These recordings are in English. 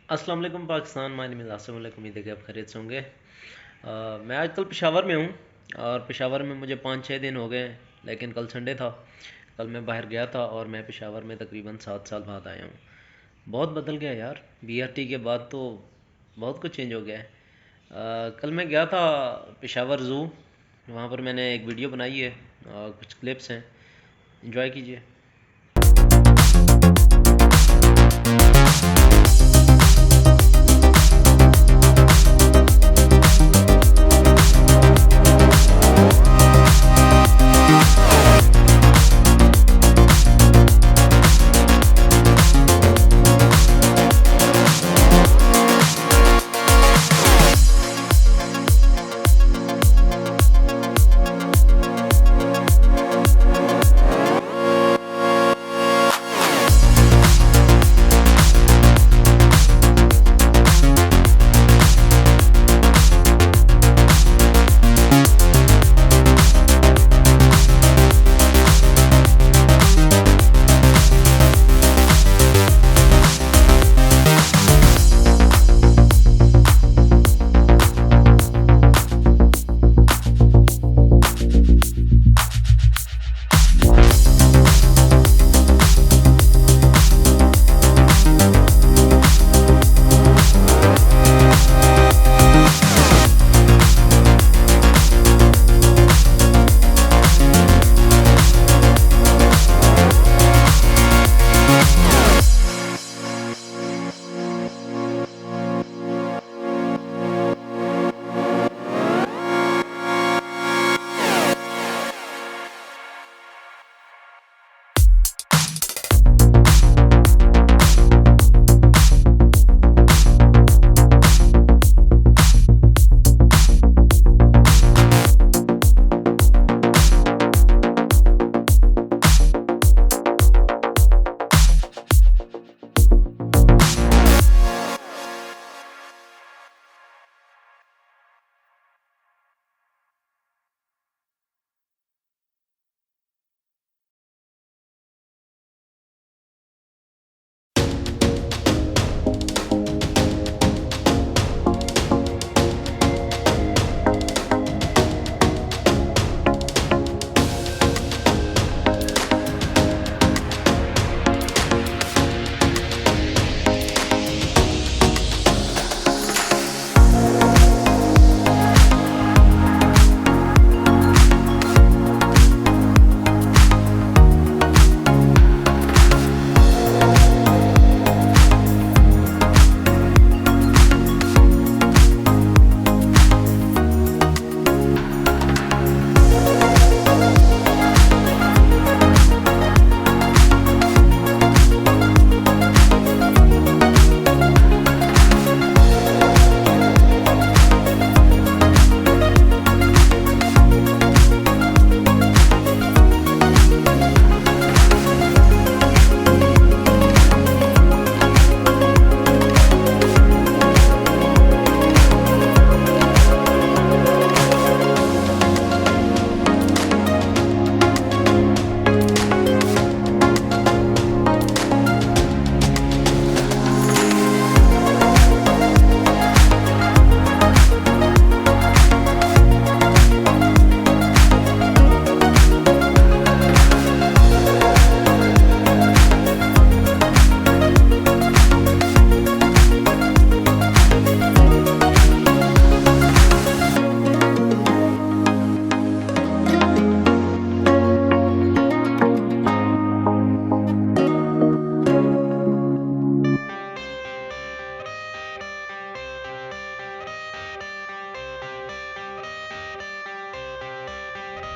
अस्सलाम वालेकुम Pakistan. My name is Asim. उम्मीद है कि आप खैरियत से होंगे। मैं आजकल पेशावर में हूँ और पेशावर में मुझे 5-6 दिन हो गए हैं, लेकिन कल संडे था। कल मैं बाहर गया था और मैं पेशावर में तकरीबन 7 साल बाद आया हूँ। बहुत बदल गया यार, बीआरटी के बाद तो बहुत कुछ चेंज हो गया है। कल मैं गया था पेशावर ज़ू, वहाँ पर मैंने एक वीडियो बनाई है, कुछ क्लिप्स हैं, एंजॉय कीजिए।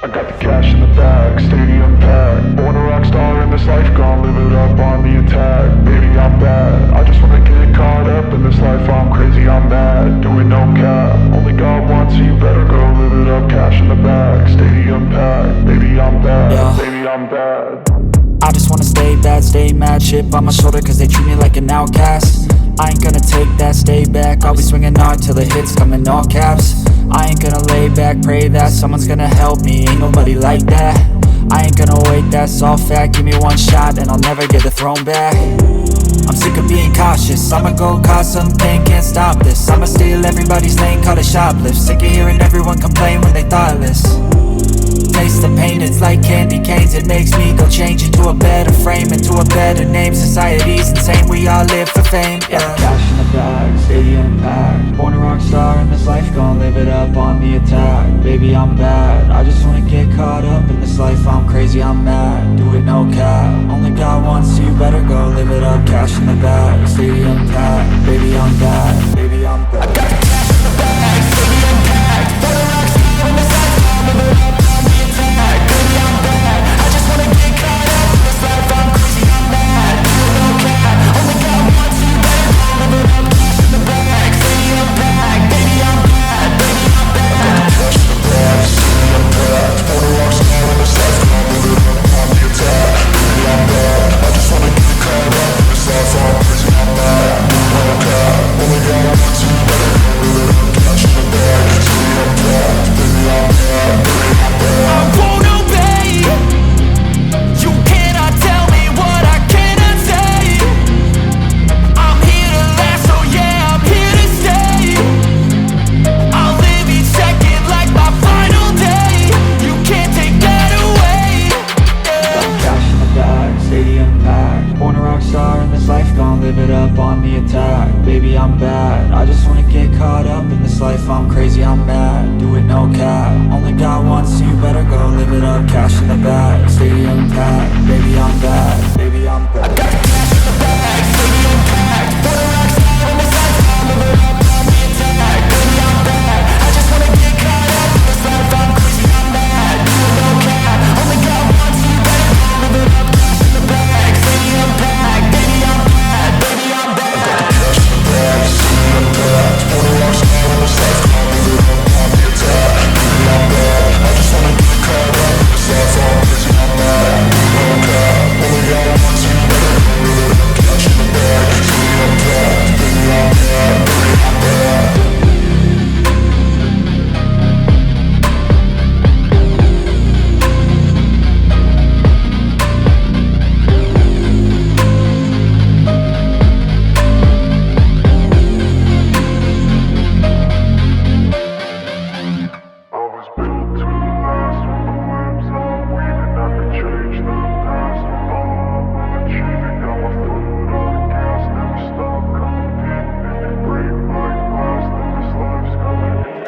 I got the cash in the bag, stadium packed. Born a rock star in this life, gonna live it up on the attack. Baby, I'm bad, I just wanna get caught up in this life. I'm crazy, I'm mad, doing no cap. Only God wants, so you better go live it up. Cash in the bag, stadium packed. Baby, I'm bad, baby, I'm bad. I just wanna stay bad, stay mad. Chip on my shoulder cause they treat me like an outcast. I ain't gonna take that, stay back. I'll be swinging hard till the hits come in all caps. I ain't gonna lay back, pray that someone's gonna help me. Ain't nobody like that. I ain't gonna wait, that's all fact. Give me one shot and I'll never get the throne back. I'm sick of being cautious. I'ma go cause some pain, can't stop this. I'ma steal everybody's lane, call it shoplift. Sick of hearing everyone complain when they thoughtless. Taste the pain, it's like candy canes. It makes me go change into a better frame, into a better name. Society's insane, we all live for fame, yeah. Cash in the bag, stadium packed. Born a rock star in this life, gon' live it up on the attack. Baby, I'm bad, I just wanna get caught up in this life. I'm crazy, I'm mad, do it no cap. Only God wants, so you better go live it up. Cash in the bag, stadium packed. Baby, I'm bad, baby, I'm bad. I got the cash in the bag, stadium packed. Born a rock star in this life, gon' live it up on the attack. Baby, I'm bad, I just wanna get caught up in this life. I'm crazy, I'm mad, do it no cap. Only God wants, so you better go live it up. Cash in the bag, stadium packed. Baby, I'm bad, baby, I'm bad. Cash in the bag, stadium packed. Born a rock star in this life, gon' live it up on the attack. Baby, I'm bad, I just wanna get caught up in this life. I'm crazy, I'm mad, do it no cap. Only God wants, so you better go live it up. Cash in the bag, stadium packed. Baby, I'm bad, baby, I'm bad. I won't obey. You cannot tell me what I cannot say. I'm here to last, so yeah, I'm here to stay. I'll live each second like my final day. You can't take that away. Got cash in the bag, stadium packed. Born a rock star in this life, gon' live it up on the attack. Baby, I'm bad, I just wanna get caught up in this life. I'm crazy, I'm mad, do it no cap. Only God wants, so you better go live it up. Cash in the bag, stadium packed. Baby, I'm bad, baby, I'm bad. I got the cash in the bag, stadium packed. Born a rock star in this life, gon' live it up on the attack. Baby, I'm bad, I just wanna get caught up in this life. I'm crazy, I'm mad, do it no cap. Only God wants, so you better go live it up. Cash in the bag, stadium packed. Baby, I'm bad, baby, I'm bad. Cash in the bag, stadium packed. Born a rock star in this life, gon' live it up on the attack. Baby, I'm bad, I just wanna get caught up in this life. I'm crazy, I'm mad, do it no cap. Only God wants, so you better go live it up. Cash in the bag, stadium packed. Baby, I'm bad, baby, I'm bad. I was built to last with the webs I'm weaving. I could change the past with all I'm achieving. Got my foot on the gas, never stop competing. If you break like glass, then this life's gonna end.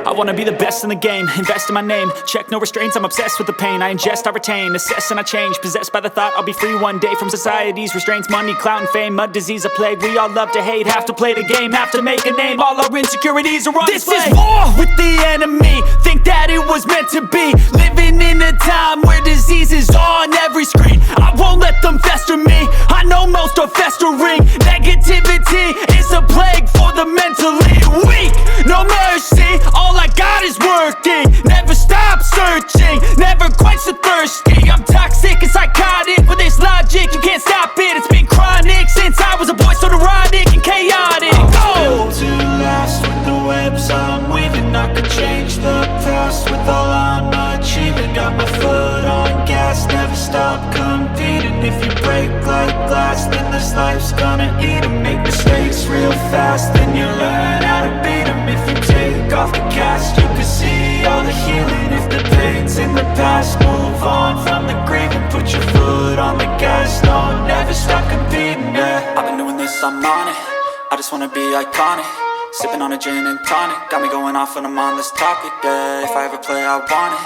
I wanna be the best in the game, invest in my name. Check no restraints, I'm obsessed with the pain. I ingest, I retain, assess and I change. Possessed by the thought I'll be free one day from society's restraints. Money, clout and fame, mud, disease, a plague. We all love to hate, have to play the game, have to make a name. All our insecurities are on display. This is war with the enemy, think that it was meant to be. Living in a time where disease is on every screen. I won't let them fester me, I know most are festering. Negativity is a plague for the mentally weak. No mercy, all I got is working. Never stop searching, never quench the thirsty. I'm toxic and psychotic with this logic, you can't stop it. It's been chronic since I was a boy, so neurotic and chaotic. Built to last with the webs I'm weaving. I could change the past with all I'm achieving. Got my foot on gas, never stop competing. If you break like glass, then this life's gonna eat 'em. Make mistakes real fast, then you learn how to beat 'em. If you take off the cast, you can see all the healing. If the pain's in the past, move on from the grave and put your foot on the gas. No, never stop competing, yeah. I've been doing this, I'm on it. I just wanna be iconic. Sipping on a gin and tonic, got me going off when I'm on this topic, yeah. If I ever play, I want it.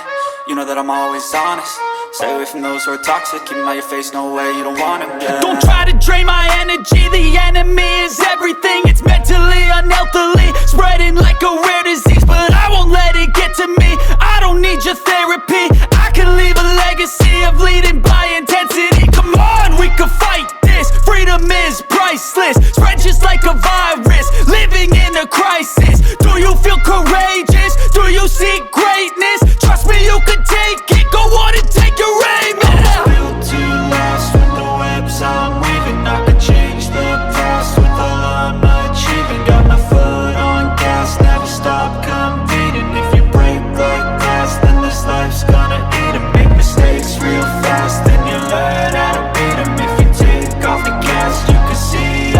You know that I'm always honest. Stay away from those who are toxic. Keep 'em out your face, no way, you don't want 'em, yeah. Don't try to drain my energy, the enemy is everything. It's mentally, unhealthily, spreading like a rare disease. But I won't let it get to me, I don't need your therapy. I can leave a legacy of leading by intensity. Come on, we can fight this, freedom is priceless. Spread just like a virus, living in a crisis. Do you feel courageous? Do you seek greatness? Trust me, you can take it, go on and take your aim, yeah. Built to last with the webs I'm weaving. I could change the past with all I'm achieving. Got my foot on gas, never stop competing. If you break like glass, then this life's gonna eat 'em. Make mistakes real fast, then you learn how to beat 'em. If you take off the cast, you can see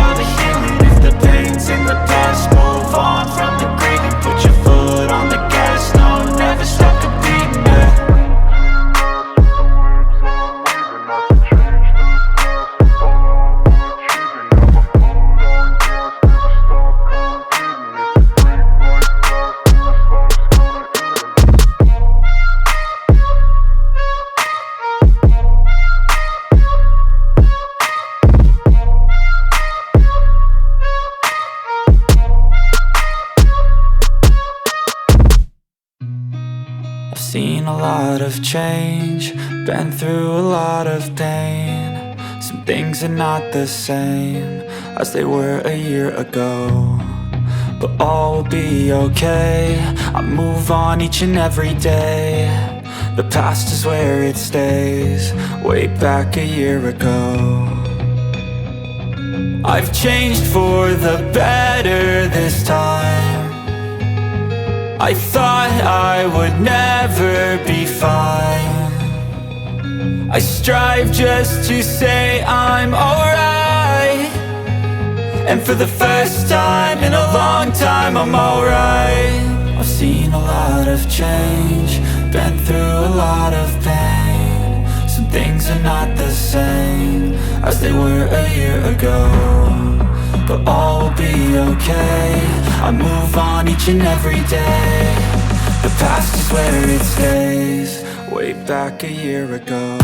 a lot of change, been through a lot of pain. Some things are not the same as they were a year ago, but all will be okay. I move on each and every day. The past is where it stays, way back a year ago. I've changed for the better this time. I thought I would never be fine. I strive just to say I'm alright, and for the first time in a long time I'm alright. I've seen a lot of change, been through a lot of pain. Some things are not the same as they were a year ago, but all will be okay. I move on each and every day. The past is where it stays, way back a year ago.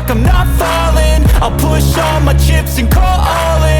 I'm not falling, I'll push all my chips and call all in.